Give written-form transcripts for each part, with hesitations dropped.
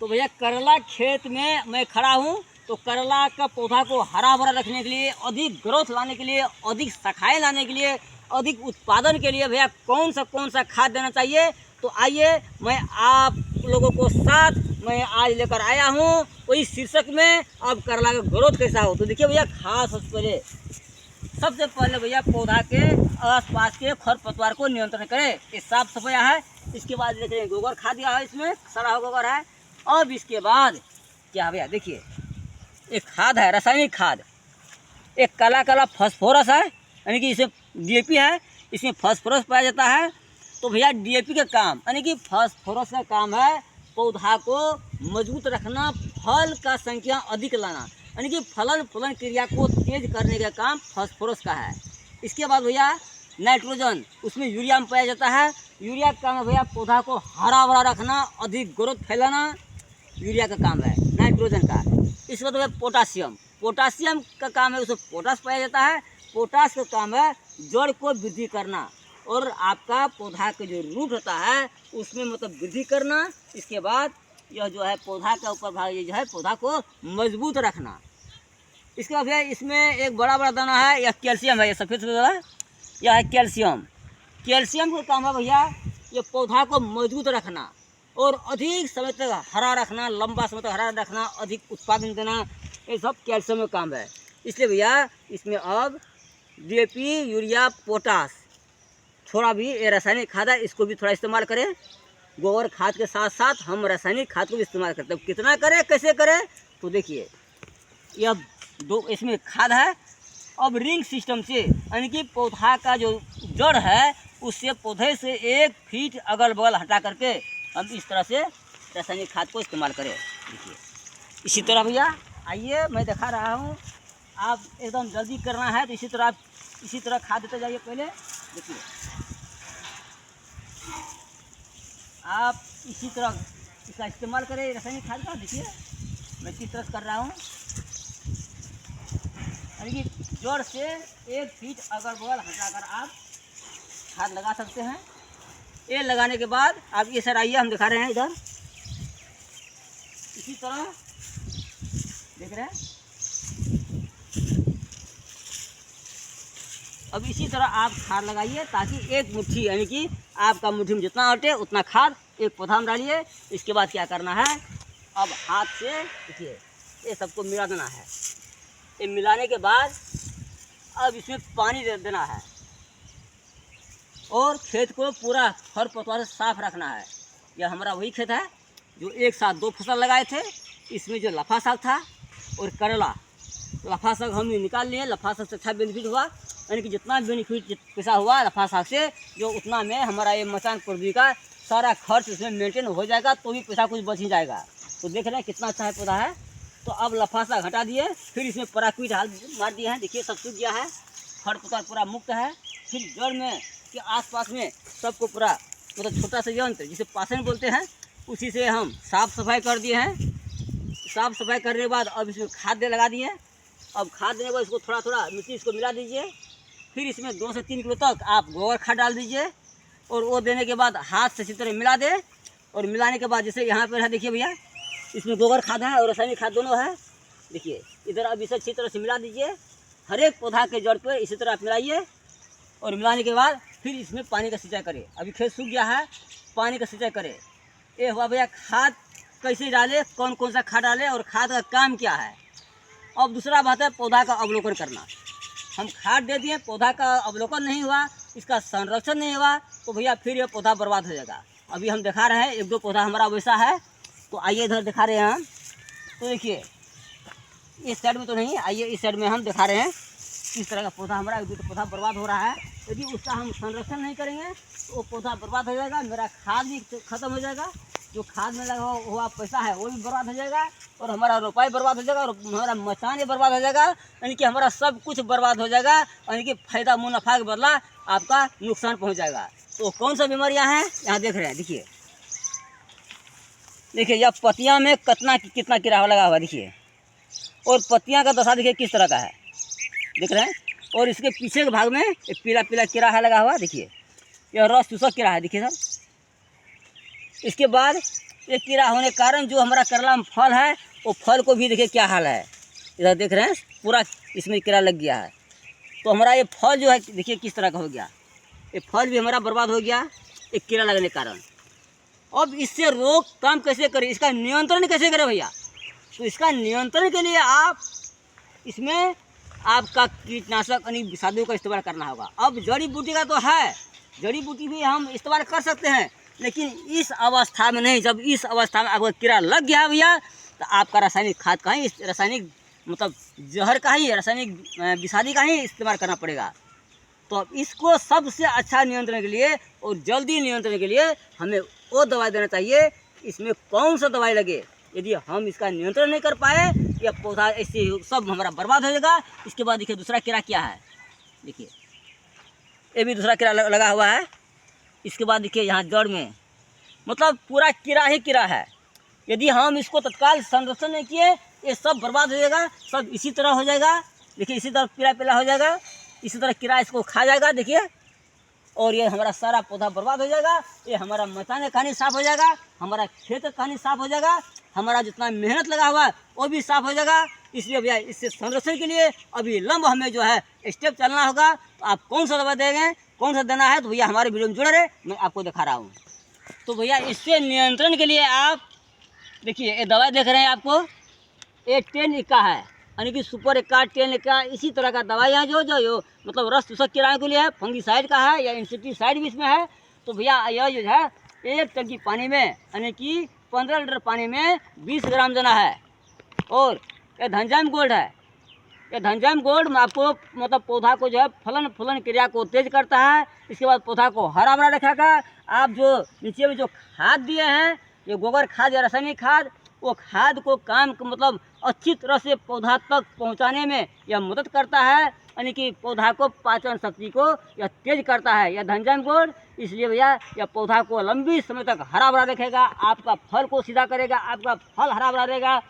तो भैया करेला खेत में मैं खड़ा हूँ। तो करेला का पौधा को हरा भरा रखने के लिए, अधिक ग्रोथ लाने के लिए, अधिक शाखाएँ लाने के लिए, अधिक उत्पादन के लिए भैया कौन सा खाद देना चाहिए। तो आइए मैं आप लोगों को साथ मैं आज लेकर आया हूँ वही शीर्षक में, अब करेला का ग्रोथ कैसा हो। तो देखिए भैया, खास सबसे पहले भैया पौधा के आसपास के खरपतवार को नियंत्रण करें। ये साफ सफाई है। इसके बाद देख रहे हैं गोबर खाद दिया है, इसमें सड़ा गोबर है। अब इसके बाद क्या भैया, देखिए एक खाद है, रासायनिक खाद, एक काला काला फास्फोरस है, यानी कि इसमें डीएपी है, इसमें फास्फोरस पाया जाता है। तो भैया डीएपी का काम, यानी कि फास्फोरस का काम है पौधा को मजबूत रखना, फल का संख्या अधिक लाना, यानी कि फलन फूलन क्रिया को तेज करने का काम फास्फोरस का है। इसके बाद भैया नाइट्रोजन, उसमें यूरिया में पाया जाता है। यूरिया का काम है भैया पौधा को हरा भरा रखना, अधिक ग्रोथ फैलाना, यूरिया का काम है नाइट्रोजन का। इसके बाद भैया पोटासियम, पोटासियम का काम है, उसमें पोटास पाया जाता है। पोटास का काम है जड़ को वृद्धि करना और आपका पौधा का जो रूट होता है उसमें मतलब वृद्धि करना। इसके बाद यह जो है पौधा का ऊपर भाग, ये जो है पौधा को मजबूत रखना। इसके बाद भैया इसमें एक बड़ा बड़ा दाना है, यह कैल्शियम है, ये सफ़ेद सफ़ेद है, यह है कैल्शियम। कैल्शियम का काम है भैया ये पौधा को मजबूत रखना और अधिक समय तक हरा रखना, लंबा समय तक हरा रखना, अधिक उत्पादन देना, ये सब कैल्शियम का काम है। इसलिए भैया इसमें अब डीएपी, यूरिया, पोटास, थोड़ा भी ये रासायनिक खाद है, इसको भी थोड़ा इस्तेमाल करें। गोबर खाद के साथ साथ हम रासायनिक खाद को भी इस्तेमाल करते हैं। कितना करें, कैसे करें, तो देखिए यह दो इसमें खाद है। अब रिंग सिस्टम से, यानी कि पौधा का जो जड़ है उससे पौधे से 1 फीट अगल बगल हटा करके हम इस तरह से रासायनिक खाद को इस्तेमाल करें। देखिए इसी तरह भैया आइए मैं दिखा रहा हूँ, आप एकदम जल्दी करना है तो इसी तरह आप इसी तरह खाद देते जाइए। पहले देखिए आप इसी तरह इसका इस्तेमाल करें रासायनिक खाद का। देखिए मैं किस तरह कर रहा हूँ, यानी कि जड़ से 1 फीट अगल बगल हटाकर आप खाद लगा सकते हैं। ये लगाने के बाद आप ये सर आइए, हम दिखा रहे हैं इधर, इसी तरह देख रहे हैं। अब इसी तरह आप खाद लगाइए ताकि एक मुट्ठी, यानी कि आपका मुट्ठी में जितना अटे उतना खाद एक पौधा में डालिए। इसके बाद क्या करना है, अब हाथ से देखिए ये सबको मिला देना है। ये मिलाने के बाद अब इसमें पानी दे देना है और खेत को पूरा खरपतवार से साफ रखना है। यह हमारा वही खेत है जो एक साथ 2 फसल लगाए थे। इसमें जो लफा साग था और करेला, लफा साग हमने निकाल लिए। लफा साग से अच्छा बेनिफिट हुआ, यानी कि जितना बेनिफिट पैसा हुआ लफा साग से, जो उतना में हमारा ये मचान पूर्वी का सारा खर्च इसमें मेंटेन हो जाएगा, तो भी पैसा कुछ बच ही जाएगा। तो देख रहे हैं कितना अच्छा है पौधा है। तो अब लफा साग हटा दिए, फिर इसमें पराक्विट हाल मार दिए हैं। देखिए सब सूख गया है, खरपतवार पूरा मुक्त है। फिर जड़ में के आसपास में सबको पूरा मतलब छोटा सा यंत्र जिसे पासन बोलते हैं, उसी से हम साफ़ सफाई कर दिए हैं। साफ़ सफाई करने के बाद अब इसमें खाद लगा दिए। अब खाद देने के बाद इसको थोड़ा थोड़ा मिट्टी इसको मिला दीजिए। फिर इसमें 2 से 3 किलो तक आप गोबर खाद डाल दीजिए और वो देने के बाद हाथ से इसी तरह मिला दे। और मिलाने के बाद जैसे यहाँ पर है, देखिए भैया इसमें गोबर खाद है और रासायनिक खाद दोनों है। देखिए इधर अब इसे अच्छी तरह से मिला दीजिए। हर एक पौधा के जड़ पर इसी तरह आप मिलाइए और मिलाने के बाद फिर इसमें पानी का सिंचाई करें। अभी खेत सूख गया है, पानी का सिंचाई करें। ये हुआ भैया खाद कैसे डालें, कौन कौन सा खाद डालें और खाद का काम क्या है। अब दूसरा बात है पौधा का अवलोकन करना। हम खाद दे दिए, पौधा का अवलोकन नहीं हुआ, इसका संरक्षण नहीं हुआ, तो भैया फिर ये पौधा बर्बाद हो जाएगा। अभी हम दिखा रहे हैं 1-2 पौधा हमारा वैसा है। तो आइए इधर दिखा रहे हैं हम। तो देखिए इस साइड में तो नहीं, आइए इस साइड में हम दिखा रहे हैं किस तरह का पौधा हमारा 1-2 पौधा बर्बाद हो रहा है। यदि उसका हम संरक्षण नहीं करेंगे तो वो पौधा बर्बाद हो जाएगा, मेरा खाद भी खत्म हो जाएगा, जो खाद में लगा हुआ पैसा है वो भी बर्बाद हो जाएगा और हमारा रुपये बर्बाद हो जाएगा और हमारा मचान भी बर्बाद हो जाएगा, यानी कि हमारा सब कुछ बर्बाद हो जाएगा, यानी कि फ़ायदा मुनाफा के बदला आपका नुकसान पहुंच जाएगा। तो कौन सा बीमारियां हैं यहाँ देख रहे हैं। देखिए देखिए यह पत्तियाँ में कितना कीड़ा लगा हुआ देखिए, और पत्तियाँ का दशा देखिए किस तरह का है, देख रहे हैं। और इसके पीछे के भाग में एक पीला पीला कीड़ा है लगा हुआ, देखिए यह रस चूसक कीड़ा है, देखिए सर। इसके बाद ये कीड़ा होने के कारण जो हमारा करेला में फल है वो फल को भी देखिए क्या हाल है, इधर देख रहे हैं पूरा इसमें कीड़ा लग गया है। तो हमारा ये फल जो है देखिए किस तरह का हो गया, ये फल भी हमारा बर्बाद हो गया एक कीड़ा लगने के कारण। अब इससे रोकथाम कैसे करें, इसका नियंत्रण कैसे करें भैया? तो इसका नियंत्रण के लिए आप इसमें आपका कीटनाशक यानी विषादियों का इस्तेमाल करना होगा। अब जड़ी बूटी का तो है, जड़ी बूटी भी हम इस्तेमाल कर सकते हैं, लेकिन इस अवस्था में नहीं। जब इस अवस्था में आपका कीड़ा लग गया भैया तो आपका रासायनिक खाद का ही, रासायनिक मतलब जहर का ही, रासायनिक विषादी का ही इस्तेमाल करना पड़ेगा। तो अब इसको सबसे अच्छा नियंत्रण के लिए और जल्दी नियंत्रण के लिए हमें वो दवाई देना चाहिए। इसमें कौन सा दवाई लगे, यदि हम इसका नियंत्रण नहीं कर पाए या पौधा ऐसे सब हमारा बर्बाद हो जाएगा। इसके बाद देखिए दूसरा कीड़ा क्या है, देखिए ये भी दूसरा कीड़ा लगा हुआ है। इसके बाद देखिए यहाँ जड़ में मतलब पूरा कीड़ा ही कीड़ा है। यदि हम इसको तत्काल संरक्षण नहीं किए ये सब बर्बाद हो जाएगा, सब इसी तरह हो जाएगा। देखिए इसी तरह पीला पीला हो जाएगा, इसी तरह कीड़ा इसको खा जाएगा देखिए, और ये हमारा सारा पौधा बर्बाद हो जाएगा। ये हमारा मचाने का कहानी साफ हो जाएगा, हमारा खेत का कहानी साफ हो जाएगा, हमारा जितना मेहनत लगा हुआ है वो भी साफ हो जाएगा। इसलिए भैया इससे संरक्षण के लिए अभी लंब हमें जो है स्टेप चलना होगा। तो आप कौन सा दवा देंगे, कौन सा देना है, तो भैया हमारे वीडियो में जुड़े रहे, मैं आपको दिखा रहा हूँ। तो भैया इससे नियंत्रण के लिए आप देखिए ये दवाई देख रहे हैं आपको, ये 10 इक्का है यानी कि सुपर इक्का 10 इक्का इसी तरह का दवाई है जो मतलब रस चूसक कीड़ाओं के लिए है, फंगीसाइड का है या इंसेक्टिसाइड भी इसमें है। तो भैया यह जो है 1 टंकी पानी में यानी कि 15 लीटर पानी में 20 ग्राम देना है। और ये धनजाम गोल्ड है, ये धनजाम गोल्ड आपको मतलब पौधा को जो है फलन क्रिया को तेज करता है। इसके बाद पौधा को हरा भरा रखेगा। आप जो नीचे में जो खाद दिए हैं ये गोबर खाद या रासायनिक खाद, वो खाद को काम मतलब अच्छी तरह से पौधा तक पहुंचाने में यह मदद करता है, यानी कि पौधा को पाचन शक्ति को यह तेज करता है यह धनजाम गोल्ड। इसलिए भैया यह पौधा को लंबी समय तक हरा भरा रखेगा, आपका फल को सीधा करेगा, आपका फल हरा भरा रहेगा,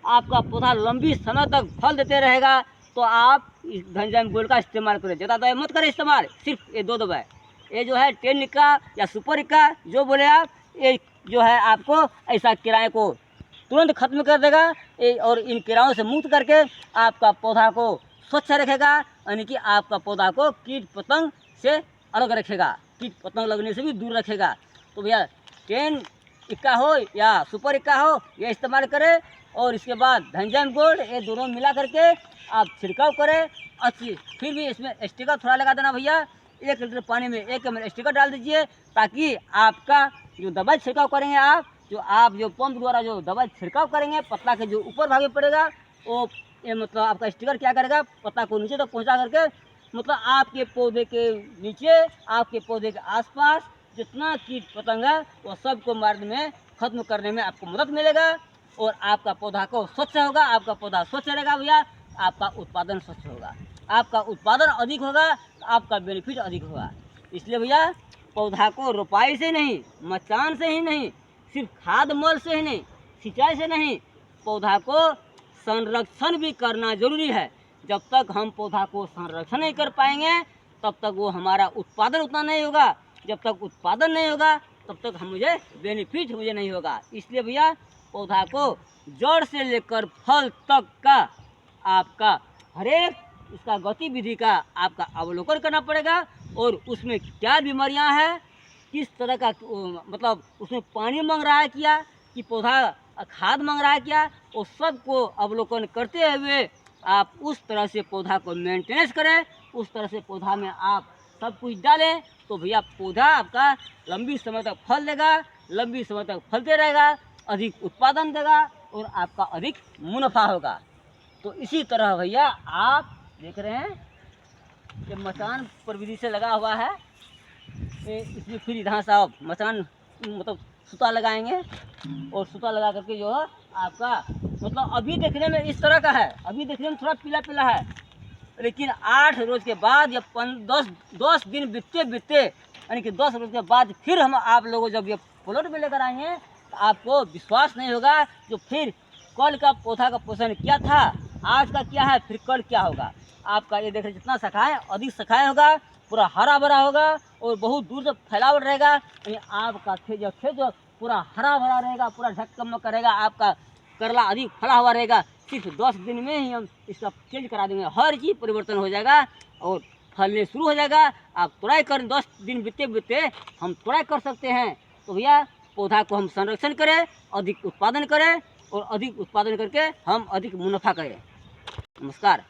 आपका पौधा लंबी समय तक फल देते रहेगा। तो आप इस धनजाम गोल्ड का इस्तेमाल करें, ज़्यादा दवाई मत करें इस्तेमाल, सिर्फ ये 2 दवाई, ये जो है 10 इक्का या सुपर इक्का जो बोले आप, ये जो है आपको ऐसा किराए को तुरंत खत्म कर देगा और इन कीड़ाओं से मुक्त करके आपका पौधा को स्वच्छ रखेगा, यानी कि आपका पौधा को कीट पतंग से अलग रखेगा, कीट पतंग लगने से भी दूर रखेगा। तो भैया 10 इक्का हो या सुपर इक्का हो ये इस्तेमाल करें, और इसके बाद धनजाम गोल्ड ये दोनों मिला करके आप छिड़काव करें अच्छी। फिर भी इसमें स्टिकर थोड़ा लगा देना भैया, 1 लीटर पानी में 1 ml स्टिकर डाल दीजिए, ताकि आपका जो दवाई छिड़काव करेंगे आप जो पंप द्वारा जो दवाई छिड़काव करेंगे पत्ता के जो ऊपर भाग में पड़ेगा वो ये मतलब आपका स्टिकर क्या करेगा, पत्ता को नीचे तक पहुंचा करके मतलब आपके पौधे के नीचे, आपके पौधे के आसपास जितना कीट पतंग है वो सबको मारने में खत्म करने में आपको मदद मिलेगा, और आपका पौधा को स्वच्छ होगा, आपका पौधा स्वच्छ रहेगा भैया, आपका उत्पादन स्वच्छ होगा, आपका उत्पादन अधिक होगा, आपका बेनिफिट अधिक होगा। इसलिए भैया पौधा को रोपाई से नहीं, मचान से ही नहीं, सिर्फ खाद मल से ही नहीं, सिंचाई से नहीं, पौधा को संरक्षण भी करना जरूरी है। जब तक हम पौधा को संरक्षण नहीं कर पाएंगे तब तक वो हमारा उत्पादन उतना नहीं होगा, जब तक उत्पादन नहीं होगा तब तक मुझे बेनिफिट नहीं होगा। इसलिए भैया पौधा को जड़ से लेकर फल तक का आपका हरेक उसका गतिविधि का आपका अवलोकन करना पड़ेगा, और उसमें क्या बीमारियां हैं, किस तरह का मतलब उसमें पानी मांग रहा है क्या, कि पौधा खाद मांग रहा है क्या, वो सब को अवलोकन करते हुए आप उस तरह से पौधा को मेंटेनेंस करें, उस तरह से पौधा में आप सब कुछ डालें। तो भैया पौधा आपका लंबी समय तक फल देगा, लंबी समय तक फलते रहेगा, अधिक उत्पादन देगा और आपका अधिक मुनाफा होगा। तो इसी तरह भैया आप देख रहे हैं कि मचान प्रविधि से लगा हुआ है, इसमें फिर इधर से आप मचान मतलब सूता लगाएंगे, और सूता लगा करके जो है आपका मतलब अभी देखने में इस तरह का है, अभी देखने में थोड़ा पीला पीला है, लेकिन 8 रोज के बाद या 10 दिन बीतते यानी कि 10 रोज के बाद फिर हम आप लोगों जब ये प्लॉट में लेकर आएंगे तो आपको विश्वास नहीं होगा, जो फिर कल का पौधा का पोषण क्या था, आज का क्या है, फिर कल क्या होगा। आपका ये देख रहे जितना शाखा है अधिक शाखाएँ होगा, पूरा हरा भरा होगा और बहुत दूर तक फैलावट रहेगा। यानी आपका खेत जो पूरा हरा भरा रहेगा, पूरा ढकमक रहेगा, आपका करला अधिक फला हुआ रहेगा। सिर्फ 10 दिन में ही हम इसका चेंज करा देंगे, हर चीज़ परिवर्तन हो जाएगा और फलने शुरू हो जाएगा। आप तुड़ाई कर 10 दिन बीते बीते हम तुड़ाई कर सकते हैं। तो भैया पौधा को हम संरक्षण करें, अधिक उत्पादन करें और अधिक उत्पादन करके हम अधिक मुनाफा करें। नमस्कार।